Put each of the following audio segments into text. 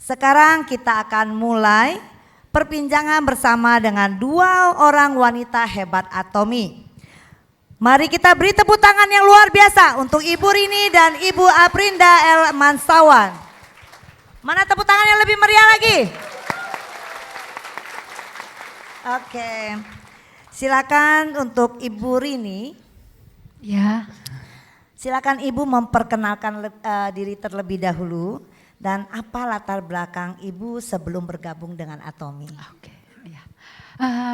Sekarang kita akan mulai perbincangan bersama dengan dua orang wanita hebat Atomi. Mari kita beri tepuk tangan yang luar biasa untuk Ibu Rini dan Ibu Aprinda El Mansawan. Mana tepuk tangan yang lebih meriah lagi? Oke, silakan untuk Ibu Rini. Ya. Silakan Ibu memperkenalkan diri terlebih dahulu. Dan apa latar belakang Ibu sebelum bergabung dengan Atomi? Oke, ya.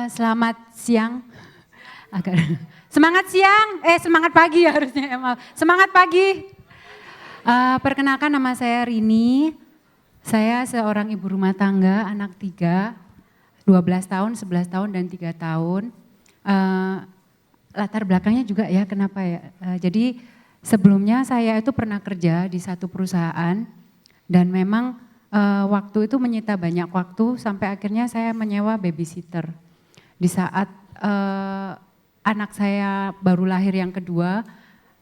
Selamat siang. Semangat siang, semangat pagi harusnya. Maaf. Semangat pagi. Perkenalkan nama saya Rini. Saya seorang ibu rumah tangga, anak 3, 12 tahun, 11 tahun, dan 3 tahun. Latar belakangnya juga ya kenapa ya. Jadi sebelumnya saya itu pernah kerja di satu perusahaan. Dan memang waktu itu menyita banyak waktu sampai akhirnya saya menyewa babysitter. Di saat anak saya baru lahir yang kedua,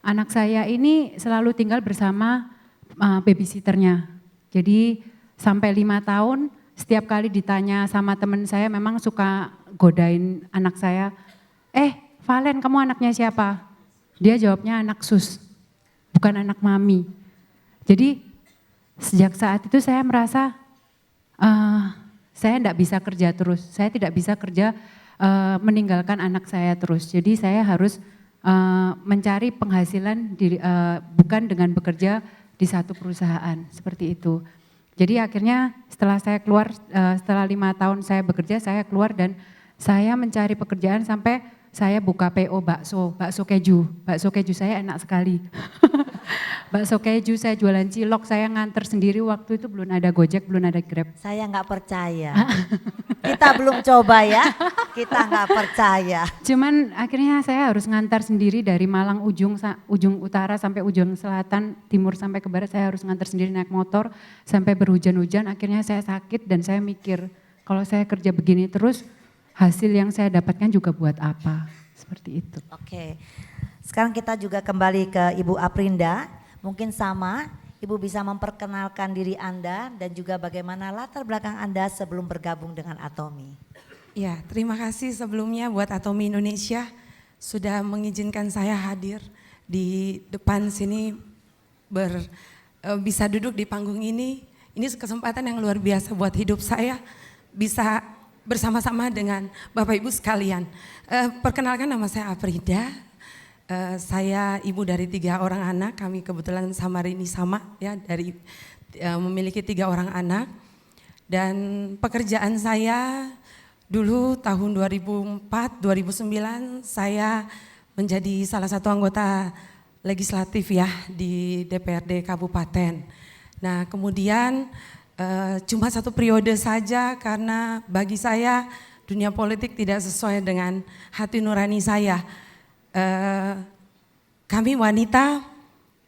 anak saya ini selalu tinggal bersama babysitternya. Jadi sampai 5 tahun setiap kali ditanya sama teman saya memang suka godain anak saya. Valen, kamu anaknya siapa? Dia jawabnya anak sus, bukan anak mami. Jadi sejak saat itu saya merasa saya tidak bisa kerja terus, saya tidak bisa kerja meninggalkan anak saya terus. Jadi saya harus mencari penghasilan bukan dengan bekerja di satu perusahaan, seperti itu. Jadi akhirnya setelah saya keluar, setelah 5 tahun saya bekerja, saya keluar dan saya mencari pekerjaan sampai saya buka PO bakso keju. Bakso keju saya enak sekali. Bakso keju, saya jualan cilok, saya nganter sendiri, waktu itu belum ada Gojek, belum ada Grab. Saya nggak percaya. Kita belum coba ya, kita nggak percaya. Cuman akhirnya saya harus ngantar sendiri dari Malang ujung utara sampai ujung selatan, timur sampai ke barat, saya harus ngantar sendiri naik motor sampai berhujan-hujan. Akhirnya saya sakit dan saya mikir kalau saya kerja begini terus hasil yang saya dapatkan juga buat apa, seperti itu. Oke, sekarang kita juga kembali ke Ibu Aprinda. Mungkin sama, Ibu bisa memperkenalkan diri Anda dan juga bagaimana latar belakang Anda sebelum bergabung dengan Atomi. Ya, terima kasih sebelumnya buat Atomi Indonesia sudah mengizinkan saya hadir di depan sini bisa duduk di panggung ini. Ini kesempatan yang luar biasa buat hidup saya bisa bersama-sama dengan Bapak Ibu sekalian. Perkenalkan nama saya Aprinda. Saya ibu dari 3 orang anak, kami kebetulan sama Rini sama ya, memiliki 3 orang anak. Dan pekerjaan saya dulu tahun 2004-2009 saya menjadi salah satu anggota legislatif ya di DPRD Kabupaten. Nah kemudian cuma 1 periode saja karena bagi saya dunia politik tidak sesuai dengan hati nurani saya. Kami wanita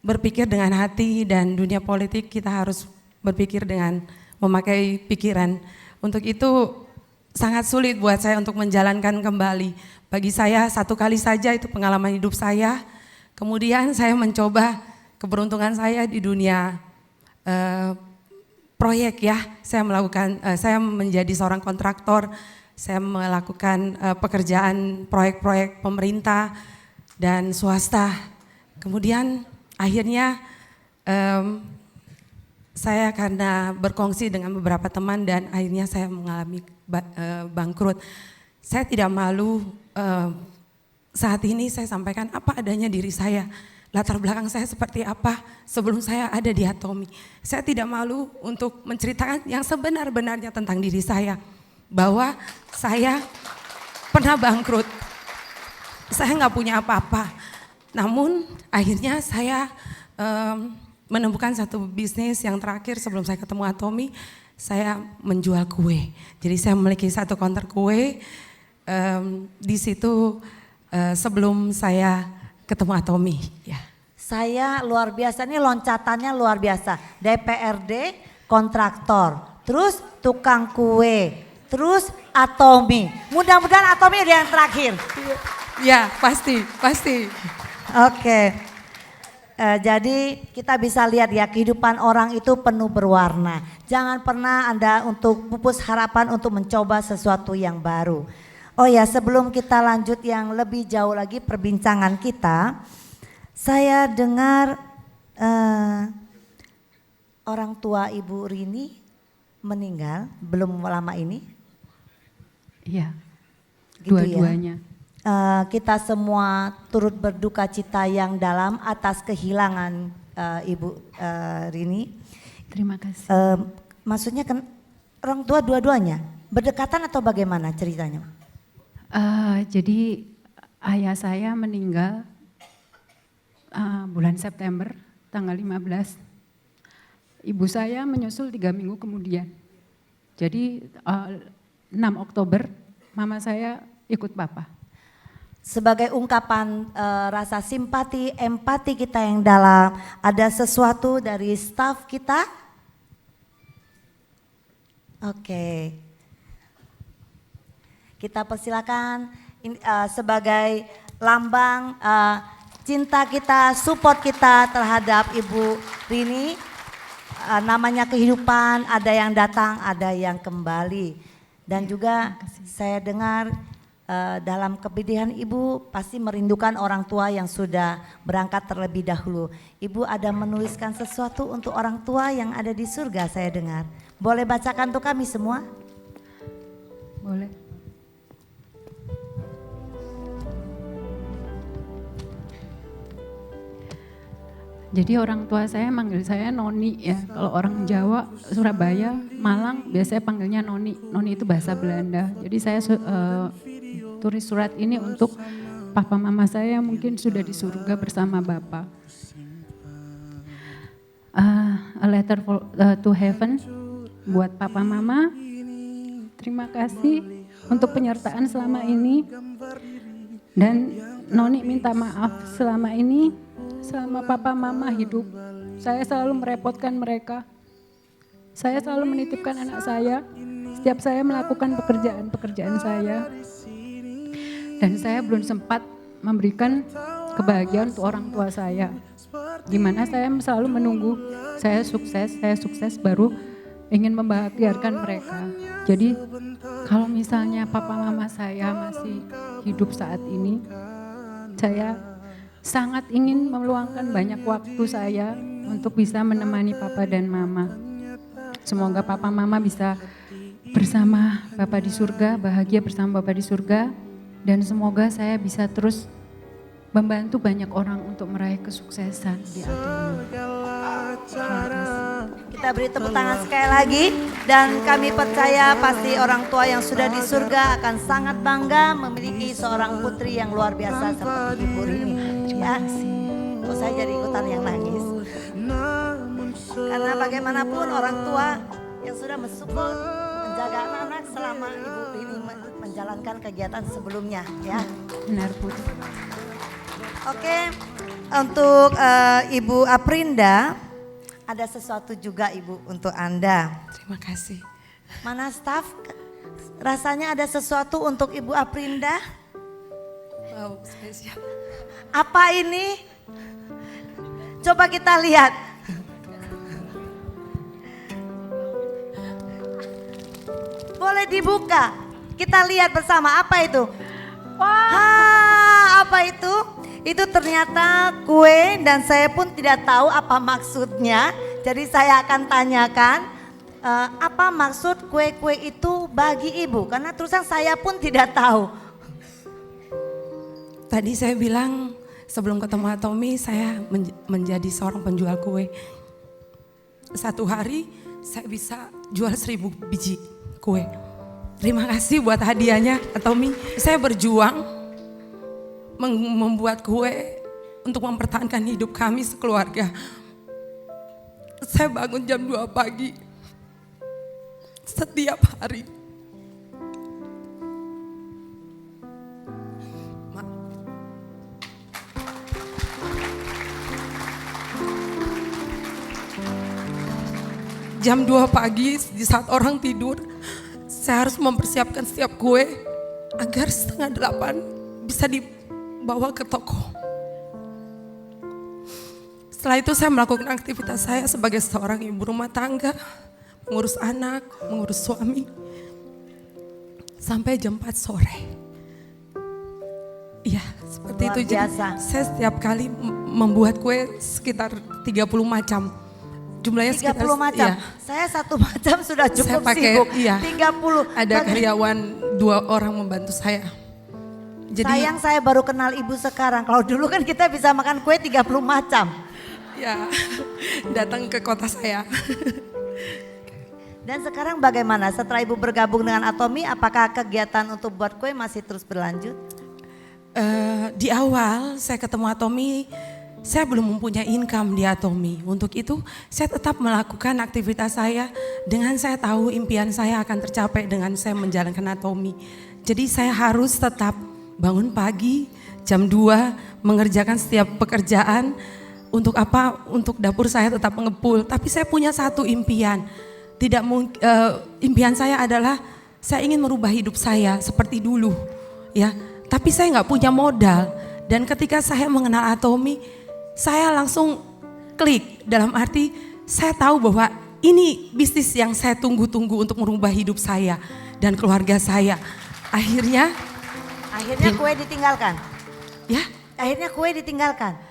berpikir dengan hati dan dunia politik kita harus berpikir dengan memakai pikiran. Untuk itu sangat sulit buat saya untuk menjalankan kembali. Bagi saya 1 kali saja itu pengalaman hidup saya. Kemudian saya mencoba keberuntungan saya di dunia proyek ya. Saya menjadi seorang kontraktor. Saya melakukan pekerjaan proyek-proyek pemerintah dan swasta. Kemudian akhirnya saya karena berkongsi dengan beberapa teman dan akhirnya saya mengalami bangkrut. Saya tidak malu saat ini saya sampaikan apa adanya diri saya. Latar belakang saya seperti apa sebelum saya ada di Atomi. Saya tidak malu untuk menceritakan yang sebenar-benarnya tentang diri saya. Bahwa saya pernah bangkrut. Saya nggak punya apa-apa, namun akhirnya saya menemukan satu bisnis yang terakhir sebelum saya ketemu Atomi, saya menjual kue. Jadi saya memiliki satu counter kue, di situ sebelum saya ketemu Atomi. Ya. Saya luar biasa, ini loncatannya luar biasa. DPRD, kontraktor, terus tukang kue, terus Atomi. Mudah-mudahan Atomi udah yang terakhir. Ya pasti. Oke. Jadi kita bisa lihat ya kehidupan orang itu penuh berwarna. Jangan pernah Anda untuk pupus harapan untuk mencoba sesuatu yang baru. Oh ya, sebelum kita lanjut yang lebih jauh lagi perbincangan kita, saya dengar orang tua Ibu Rini meninggal belum lama ini. Iya, Gitu ya. dua-duanya. Kita semua turut berduka cita yang dalam atas kehilangan Ibu Rini. Terima kasih. Maksudnya kan orang tua dua-duanya berdekatan atau bagaimana ceritanya? Jadi ayah saya meninggal bulan September tanggal 15. Ibu saya menyusul 3 minggu kemudian. Jadi 6 Oktober mama saya ikut papa. Sebagai ungkapan rasa simpati, empati kita yang dalam, ada sesuatu dari staf kita? Oke. Kita persilakan sebagai lambang cinta kita, support kita terhadap Ibu Rini. Namanya kehidupan, ada yang datang, ada yang kembali. Dan juga saya dengar dalam kepedihan Ibu pasti merindukan orang tua yang sudah berangkat terlebih dahulu. Ibu ada menuliskan sesuatu untuk orang tua yang ada di surga, saya dengar. Boleh bacakan untuk kami semua? Boleh. Jadi orang tua saya manggil saya Noni ya. Kalau orang Jawa, Surabaya, Malang biasanya panggilnya Noni. Noni itu bahasa Belanda. Jadi saya tulis surat ini untuk papa mama saya yang mungkin sudah di surga bersama Bapak. A letter to heaven buat papa mama. Terima kasih untuk penyertaan selama ini. Dan Noni minta maaf selama ini, selama papa mama hidup. Saya selalu merepotkan mereka. Saya selalu menitipkan anak saya setiap saya melakukan pekerjaan-pekerjaan saya. Dan saya belum sempat memberikan kebahagiaan untuk orang tua saya. Gimana saya selalu menunggu saya sukses baru ingin membahagiakan mereka. Jadi kalau misalnya papa mama saya masih hidup saat ini, saya sangat ingin meluangkan banyak waktu saya untuk bisa menemani papa dan mama. Semoga papa mama bisa bersama Bapa di surga, bahagia bersama Bapa di surga. Dan semoga saya bisa terus membantu banyak orang untuk meraih kesuksesan di Atomi. Kita beri tepuk tangan sekali lagi dan kami percaya pasti orang tua yang sudah di surga akan sangat bangga memiliki seorang putri yang luar biasa seperti Ibu Rini. Ya, kok saya jadi ikutan yang nangis. Karena bagaimanapun orang tua yang sudah mensupport menjaga anak-anak selama Ibu Rini menjalankan kegiatan sebelumnya, ya. Benar Bu. Oke, untuk Ibu Aprinda, ada sesuatu juga Ibu untuk Anda. Terima kasih. Mana staf? Rasanya ada sesuatu untuk Ibu Aprinda? Wow, spesial. Apa ini? Coba kita lihat. Boleh dibuka. Kita lihat bersama apa itu? Wah, apa itu? Itu ternyata kue dan saya pun tidak tahu apa maksudnya. Jadi saya akan tanyakan apa maksud kue-kue itu bagi ibu. Karena terusan saya pun tidak tahu. Tadi saya bilang sebelum ketemu Atomi saya menjadi seorang penjual kue. Satu hari saya bisa jual 1000 biji kue. Terima kasih buat hadiahnya Atomi. Saya berjuang membuat kue untuk mempertahankan hidup kami sekeluarga. Saya bangun jam 2 pagi setiap hari. Jam 2 pagi di saat orang tidur, saya harus mempersiapkan setiap kue agar 7:30 bisa dibawa ke toko. Setelah itu saya melakukan aktivitas saya sebagai seorang ibu rumah tangga, mengurus anak, mengurus suami, sampai jam 4 sore. Iya, seperti Luar itu. Jadi biasa. saya setiap kali membuat kue sekitar 30 macam. Jumlahnya 30 sekitar macam. iya. Saya 1 macam sudah Saya cukup pakai, sibuk. iya. 30. Ada karyawan 2 orang membantu saya. Jadi Sayang saya baru kenal ibu sekarang. Kalau dulu kan kita bisa makan kue 30 macam. ya datang ke kota saya. Dan sekarang bagaimana setelah ibu bergabung dengan Atomi, apakah kegiatan untuk buat kue masih terus berlanjut? Di awal saya ketemu Atomi, saya belum mempunyai income di Atomi. Untuk itu saya tetap melakukan aktivitas saya dengan saya tahu impian saya akan tercapai dengan saya menjalankan Atomi. Jadi saya harus tetap bangun pagi jam 2 mengerjakan setiap pekerjaan. Untuk apa? Untuk dapur saya tetap mengepul. Tapi saya punya satu impian. Impian saya adalah saya ingin merubah hidup saya seperti dulu, ya. Tapi saya nggak punya modal. Dan ketika saya mengenal Atomi, saya langsung klik. Dalam arti saya tahu bahwa ini bisnis yang saya tunggu-tunggu untuk merubah hidup saya dan keluarga saya. Akhirnya Kue ditinggalkan? ya Akhirnya kue ditinggalkan?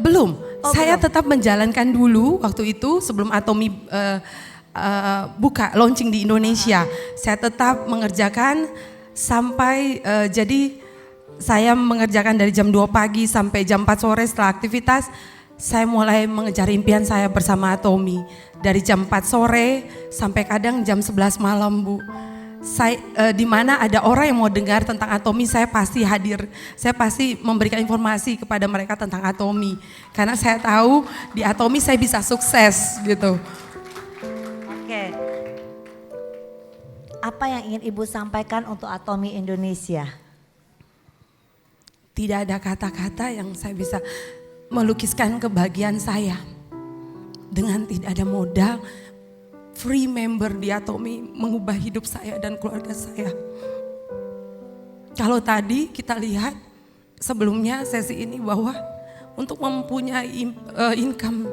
belum. Oh, Saya belum. tetap menjalankan dulu waktu itu sebelum Atomi buka launching di Indonesia. Saya tetap mengerjakan sampai jadi saya mengerjakan dari jam 2 pagi sampai jam 4 sore setelah aktivitas. Saya mulai mengejar impian saya bersama Atomi. Dari jam 4 sore sampai kadang jam 11 malam, Bu. Di mana ada orang yang mau dengar tentang Atomi, saya pasti hadir. Saya pasti memberikan informasi kepada mereka tentang Atomi. Karena saya tahu di Atomi saya bisa sukses gitu. Oke. Apa yang ingin ibu sampaikan untuk Atomi Indonesia? Tidak ada kata-kata yang saya bisa melukiskan kebahagiaan saya. Dengan tidak ada modal, free member di Atomi mengubah hidup saya dan keluarga saya. Kalau tadi kita lihat sebelumnya sesi ini bahwa untuk mempunyai income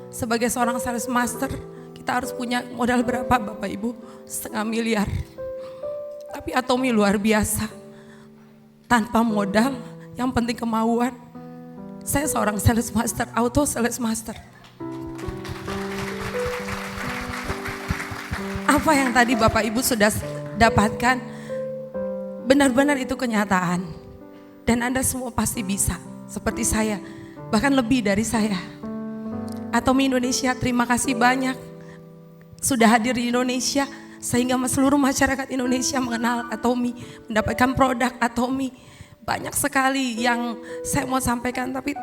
sebagai seorang sales master, kita harus punya modal berapa Bapak Ibu? 500 miliar. Tapi Atomi luar biasa. Tanpa modal, yang penting kemauan. Saya seorang sales master, auto sales master. Apa yang tadi Bapak Ibu sudah dapatkan, benar-benar itu kenyataan. Dan Anda semua pasti bisa, seperti saya, bahkan lebih dari saya. Atomi Indonesia, terima kasih banyak sudah hadir di Indonesia, sehingga seluruh masyarakat Indonesia mengenal Atomi, mendapatkan produk Atomi. Banyak sekali yang saya mau sampaikan, tapi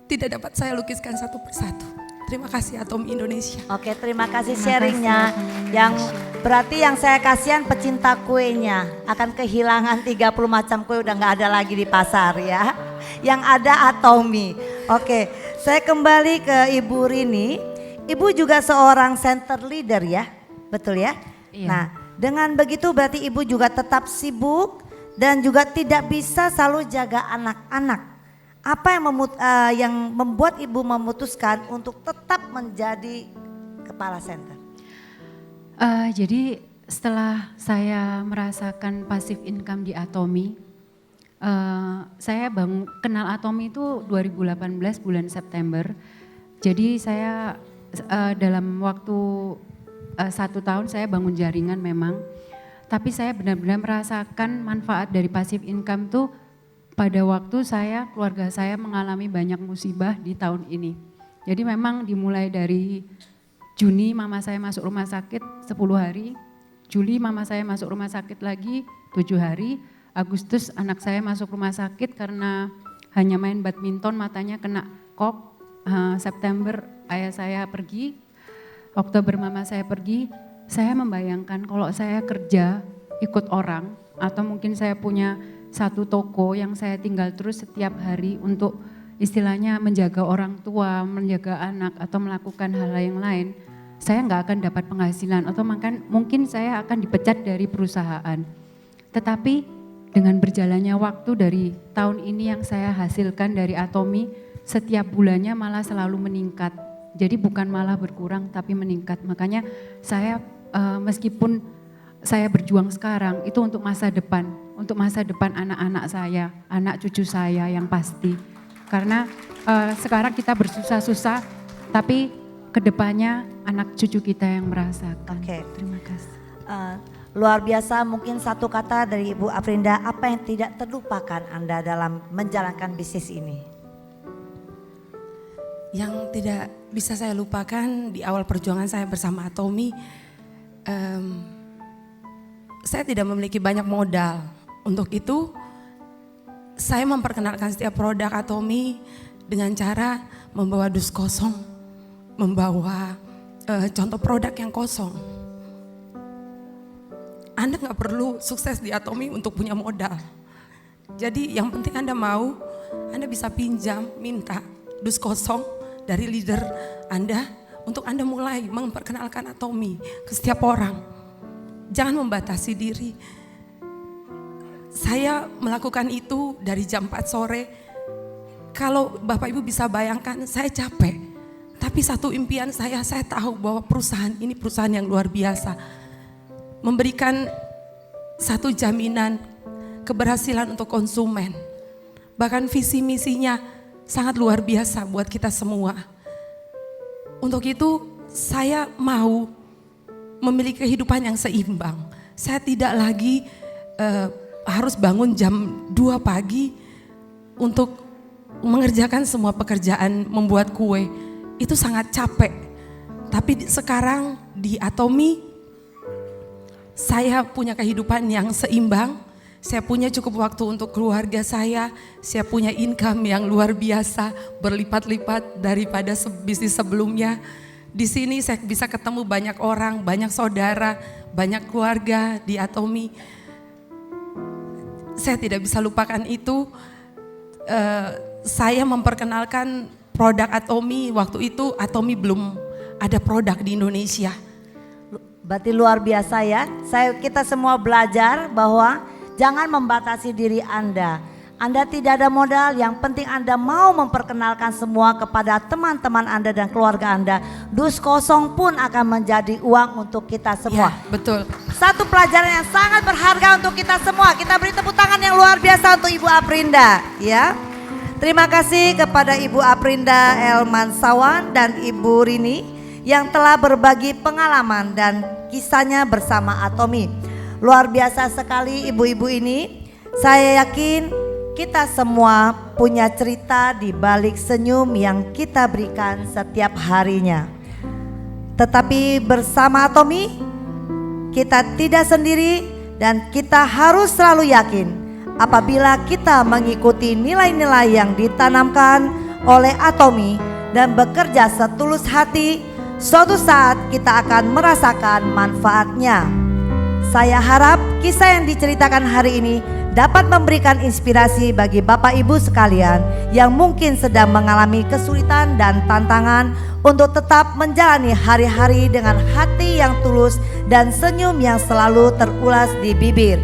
tidak dapat saya lukiskan satu persatu. Terima kasih Atomi Indonesia. Oke, terima kasih sharingnya. Yang berarti yang saya kasihan pecinta kuenya akan kehilangan 30 macam kue, udah nggak ada lagi di pasar ya. Yang ada Atomi. Oke, saya kembali ke Ibu Rini. Ibu juga seorang center leader ya, betul ya? Iya. Nah, dengan begitu berarti Ibu juga tetap sibuk dan juga tidak bisa selalu jaga anak-anak. Apa yang membuat Ibu memutuskan untuk tetap menjadi kepala center? Jadi setelah saya merasakan passive income di Atomi, saya kenal Atomi itu 2018 bulan September. Jadi saya dalam waktu 1 tahun saya bangun jaringan memang. Tapi saya benar-benar merasakan manfaat dari passive income tuh pada waktu keluarga saya mengalami banyak musibah di tahun ini. Jadi memang dimulai dari Juni mama saya masuk rumah sakit 10 hari, Juli mama saya masuk rumah sakit lagi 7 hari, Agustus anak saya masuk rumah sakit karena hanya main badminton matanya kena kop, September ayah saya pergi, Oktober mama saya pergi. Saya membayangkan kalau saya kerja ikut orang atau mungkin saya punya satu toko yang saya tinggal terus setiap hari untuk istilahnya menjaga orang tua, menjaga anak atau melakukan hal yang lain, saya nggak akan dapat penghasilan atau mungkin saya akan dipecat dari perusahaan. Tetapi dengan berjalannya waktu dari tahun ini yang saya hasilkan dari Atomi, setiap bulannya malah selalu meningkat. Jadi bukan malah berkurang tapi meningkat. Makanya saya meskipun saya berjuang sekarang itu untuk masa depan anak-anak saya, anak cucu saya yang pasti. Karena sekarang kita bersusah-susah tapi kedepannya anak cucu kita yang merasakan. Oke. Terima kasih. Luar biasa, mungkin satu kata dari Ibu Aprinda, apa yang tidak terlupakan Anda dalam menjalankan bisnis ini? Yang tidak bisa saya lupakan di awal perjuangan saya bersama Atomy, saya tidak memiliki banyak modal. Untuk itu saya memperkenalkan setiap produk Atomy dengan cara membawa dus kosong, membawa contoh produk yang kosong. Anda nggak perlu sukses di Atomy untuk punya modal. Jadi yang penting Anda mau, Anda bisa pinjam, minta dus kosong dari leader Anda untuk Anda mulai memperkenalkan Atomy ke setiap orang. Jangan membatasi diri. Saya melakukan itu dari jam 4 sore. Kalau Bapak Ibu bisa bayangkan, saya capek. Tapi satu impian saya tahu bahwa perusahaan ini perusahaan yang luar biasa. Memberikan satu jaminan keberhasilan untuk konsumen. Bahkan visi misinya sangat luar biasa buat kita semua. Untuk itu saya mau memiliki kehidupan yang seimbang. Saya tidak lagi harus bangun jam 2 pagi untuk mengerjakan semua pekerjaan membuat kue. Itu sangat capek. Tapi sekarang di Atomy saya punya kehidupan yang seimbang. Saya punya cukup waktu untuk keluarga saya punya income yang luar biasa, berlipat-lipat daripada bisnis sebelumnya. Di sini saya bisa ketemu banyak orang, banyak saudara, banyak keluarga di Atomy. Saya tidak bisa lupakan itu. Saya memperkenalkan produk Atomy, waktu itu Atomy belum ada produk di Indonesia. Berarti luar biasa ya. Kita semua belajar bahwa jangan membatasi diri Anda. Anda tidak ada modal, yang penting Anda mau memperkenalkan semua kepada teman-teman Anda dan keluarga Anda. Dus kosong pun akan menjadi uang untuk kita semua. Ya, betul. Satu pelajaran yang sangat berharga untuk kita semua. Kita beri tepuk tangan yang luar biasa untuk Ibu Aprinda, ya. Terima kasih kepada Ibu Aprinda Elmansawan dan Ibu Rini yang telah berbagi pengalaman dan kisahnya bersama Atomy. Luar biasa sekali ibu-ibu ini. Saya yakin kita semua punya cerita di balik senyum yang kita berikan setiap harinya. Tetapi bersama Atomy, kita tidak sendiri dan kita harus selalu yakin apabila kita mengikuti nilai-nilai yang ditanamkan oleh Atomy dan bekerja setulus hati, suatu saat kita akan merasakan manfaatnya. Saya harap kisah yang diceritakan hari ini dapat memberikan inspirasi bagi Bapak Ibu sekalian yang mungkin sedang mengalami kesulitan dan tantangan untuk tetap menjalani hari-hari dengan hati yang tulus dan senyum yang selalu terulas di bibir.